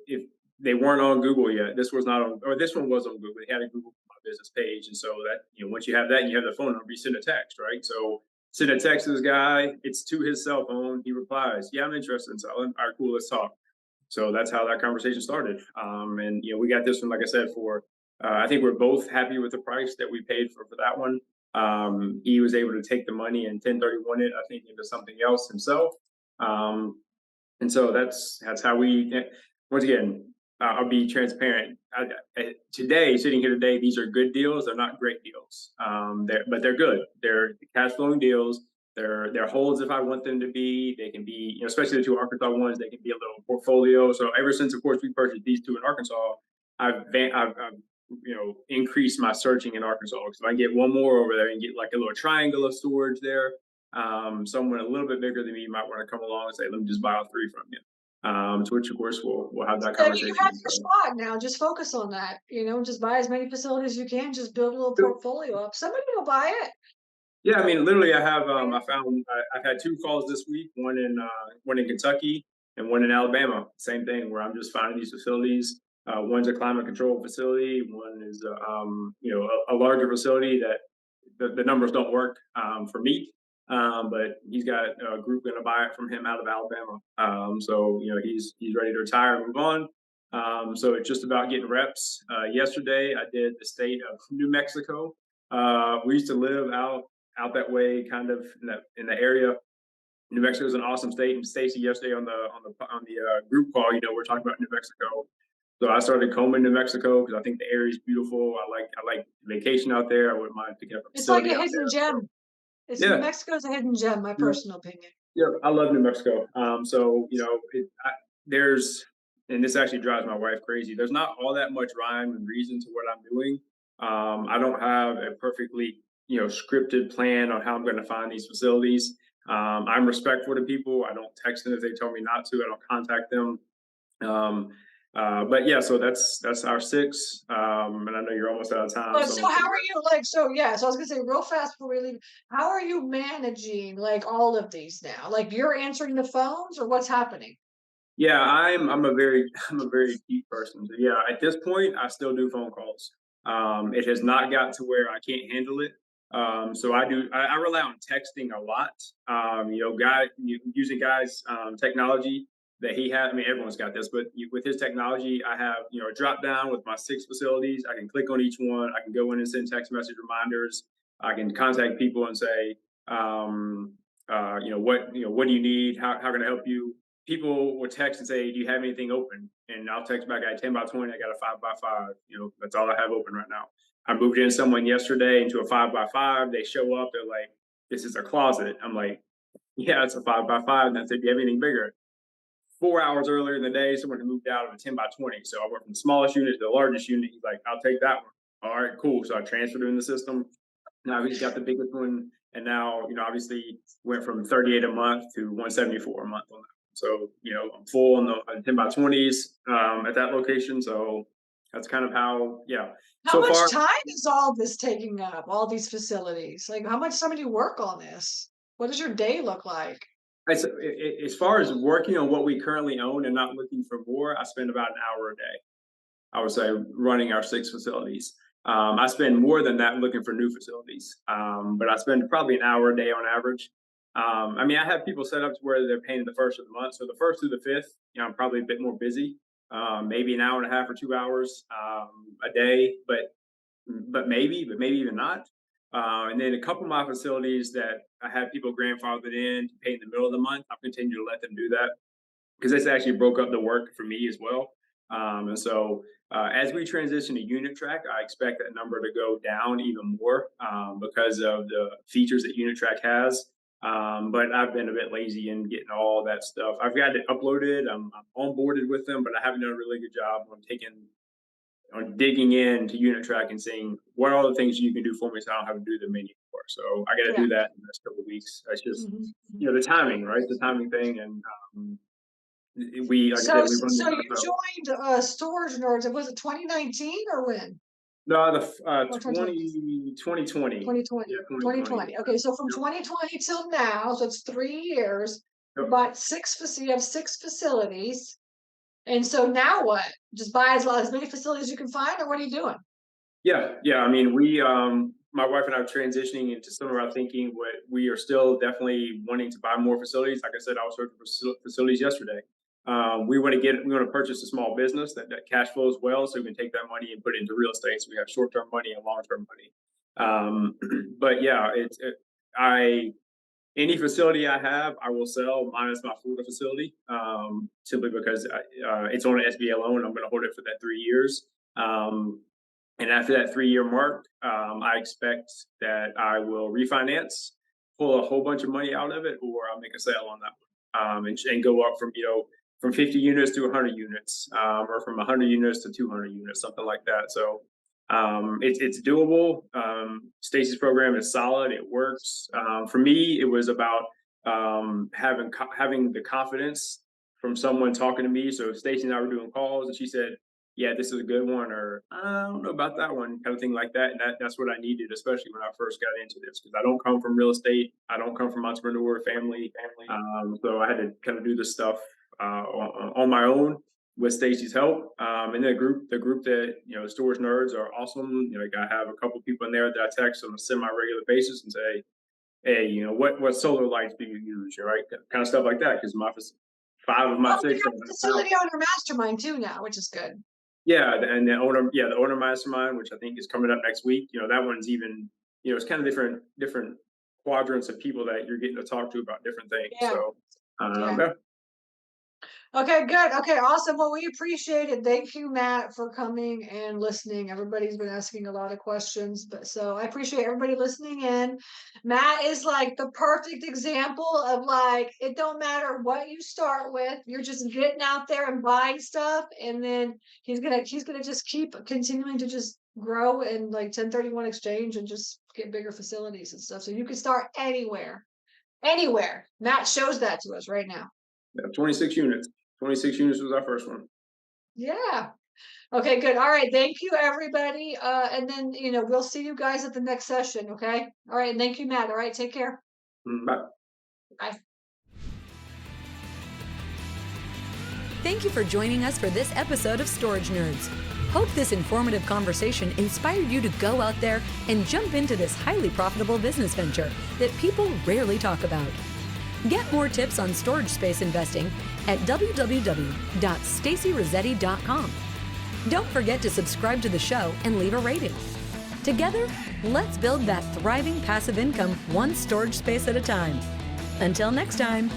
if they weren't on Google yet, this was not on, or this one was on Google. They had a Google My Business page, and so that once you have that, you have the phone number. You send a text, right? So send a text to this guy. It's to his cell phone. He replies, "Yeah, I'm interested in selling." All right, cool. Let's talk. So that's how that conversation started. And we got this one, like I said, for I think we're both happy with the price that we paid for that one. He was able to take the money and 1031 it, I think, into something else himself. And so that's how we. Once again, I'll be transparent. Today, sitting here today, these are good deals. They're not great deals, but they're good. They're cash flowing deals. They're holds if I want them to be. They can be, especially the two Arkansas ones. They can be a little portfolio. So ever since, of course, we purchased these two in Arkansas, I've increased my searching in Arkansas. So I get one more over there and get like a little triangle of storage there. Someone a little bit bigger than me might want to come along and say, "Let me just buy all three from you." To which, of course, we'll have that conversation. You have your spot now. Just focus on that. Just buy as many facilities as you can. Just build a little portfolio up. Somebody will buy it. Yeah, I mean, literally, I've had two calls this week. One in Kentucky and one in Alabama. Same thing, where I'm just finding these facilities. One's a climate control facility. One is a larger facility that the numbers don't work for me. But he's got a group going to buy it from him out of Alabama. So he's ready to retire and move on. So it's just about getting reps. Yesterday, I did the state of New Mexico. We used to live out that way, kind of in the area. New Mexico is an awesome state. And Stacy, yesterday on the group call, we're talking about New Mexico. So I started combing New Mexico because I think the area is beautiful. I like vacation out there. I wouldn't mind picking up a facility. It's like a hidden gem. New Mexico's a hidden gem, my personal opinion. Yeah, I love New Mexico. So there's, and this actually drives my wife crazy. There's not all that much rhyme and reason to what I'm doing. I don't have a perfectly scripted plan on how I'm going to find these facilities. I'm respectful to people. I don't text them if they tell me not to. I don't contact them. But yeah, so that's our six. And I know you're almost out of time. But so how are you so I was gonna say real fast before we leave, how are you managing like all of these now? Like you're answering the phones or what's happening? Yeah, I'm a very deep person. So yeah, at this point I still do phone calls. It has not gotten to where I can't handle it. So I rely on texting a lot. Using guys technology that he had. I mean, everyone's got this, but with his technology, I have a drop down with my 6 facilities. I can click on each one. I can go in and send text message reminders. I can contact people and say, what do you need? How can I help you? People will text and say, "Do you have anything open?" And I'll text back, "I got 10 by 20. I got a 5 by 5. That's all I have open right now." I moved in someone yesterday into a 5 by 5. They show up. They're like, "This is a closet." I'm like, "Yeah, it's a 5 by 5." And I said, "Do you have anything bigger?" 4 hours earlier in the day, someone had moved out of a 10 by 20. So I went from the smallest unit to the largest unit. He's like, "I'll take that one." All right, cool. So I transferred him in the system. Now he's got the biggest one. And now, obviously went from 38 a month to 174 a month on that. So, I'm full on the 10 by 20s at that location. So that's kind of how, yeah. How much time is all this taking up, all these facilities? Like how much somebody work on this? What does your day look like? As far as working on what we currently own and not looking for more, I spend about an hour a day, I would say, running our 6 facilities. I spend more than that looking for new facilities, but I spend probably an hour a day on average. I mean, I have people set up to where they're paying the first of the month. So the first through the fifth, I'm probably a bit more busy, maybe an hour and a half or 2 hours a day, but maybe even not. And then a couple of my facilities that I have people grandfathered in to pay in the middle of the month, I'll continue to let them do that because this actually broke up the work for me as well. And so as we transition to unit track, I expect that number to go down even more because of the features that unit track has. But I've been a bit lazy in getting all that stuff. I've got it uploaded. I'm onboarded with them, but I haven't done a really good job on digging into unit track and seeing what are all the things you can do for me so I don't have to do them anymore. So I got to do that in the next couple of weeks. That's just, the timing, right? The timing thing. And we run. So you joined Storage Nerds. Was it 2019 or when? No, 2020. 2020. Yeah, 2020. Okay, so from 2020 till now, so it's 3 years. Yep. You bought 6. You have 6 facilities. And so now what? Just buy as many facilities as you can find, or what are you doing? Yeah. I mean, my wife and I are transitioning into some of our thinking. What we are still definitely wanting to buy more facilities. Like I said, I was searching for facilities yesterday. We want to purchase a small business that cash flows well, so we can take that money and put it into real estate. So we have short-term money and long-term money. But yeah, any facility I have, I will sell, minus my Florida facility, simply because it's on an SBA loan. I'm going to hold it for that 3 years. And after that 3-year mark, I expect that I will refinance, pull a whole bunch of money out of it, or I'll make a sale on that one, and go up from, from 50 units to 100 units, or from 100 units to 200 units, something like that. So it's doable. Stacy's program is solid. It works. For me, it was about having the confidence from someone talking to me. So Stacy and I were doing calls, and she said, "Yeah, this is a good one," or "I don't know about that one," kind of thing like that. And that's what I needed, especially when I first got into this, because I don't come from real estate. I don't come from entrepreneur family. So I had to kind of do this stuff on my own with Stacy's help. And then the group that, storage nerds are awesome. Like, I have a couple people in there that I text on a semi-regular basis and say, "Hey, what solar lights do you use?" Right, kind of stuff like that. Because 5 of my 6 you have a facility owner mastermind too now, which is good. Yeah, and the owner mastermind, which I think is coming up next week. That one's even, it's kind of different quadrants of people that you're getting to talk to about different things. Yeah. So Yeah. Okay, good. Okay, awesome. Well, we appreciate it. Thank you, Matt, for coming and listening. Everybody's been asking a lot of questions, but so I appreciate everybody listening in. Matt is like the perfect example of, like, it don't matter what you start with, you're just getting out there and buying stuff, and then he's gonna just keep continuing to just grow and, like, 1031 exchange and just get bigger facilities and stuff. So you can start anywhere. Anywhere. Matt shows that to us right now. Yeah, 26 units. 26 units was our first one. Yeah. Okay, good. All right. Thank you, everybody. And then, we'll see you guys at the next session. Okay. All right. And thank you, Matt. All right. Take care. Bye. Bye. Thank you for joining us for this episode of Storage Nerds. Hope this informative conversation inspired you to go out there and jump into this highly profitable business venture that people rarely talk about. Get more tips on storage space investing at www.stacyrossetti.com. Don't forget to subscribe to the show and leave a rating. Together, let's build that thriving passive income one storage space at a time. Until next time.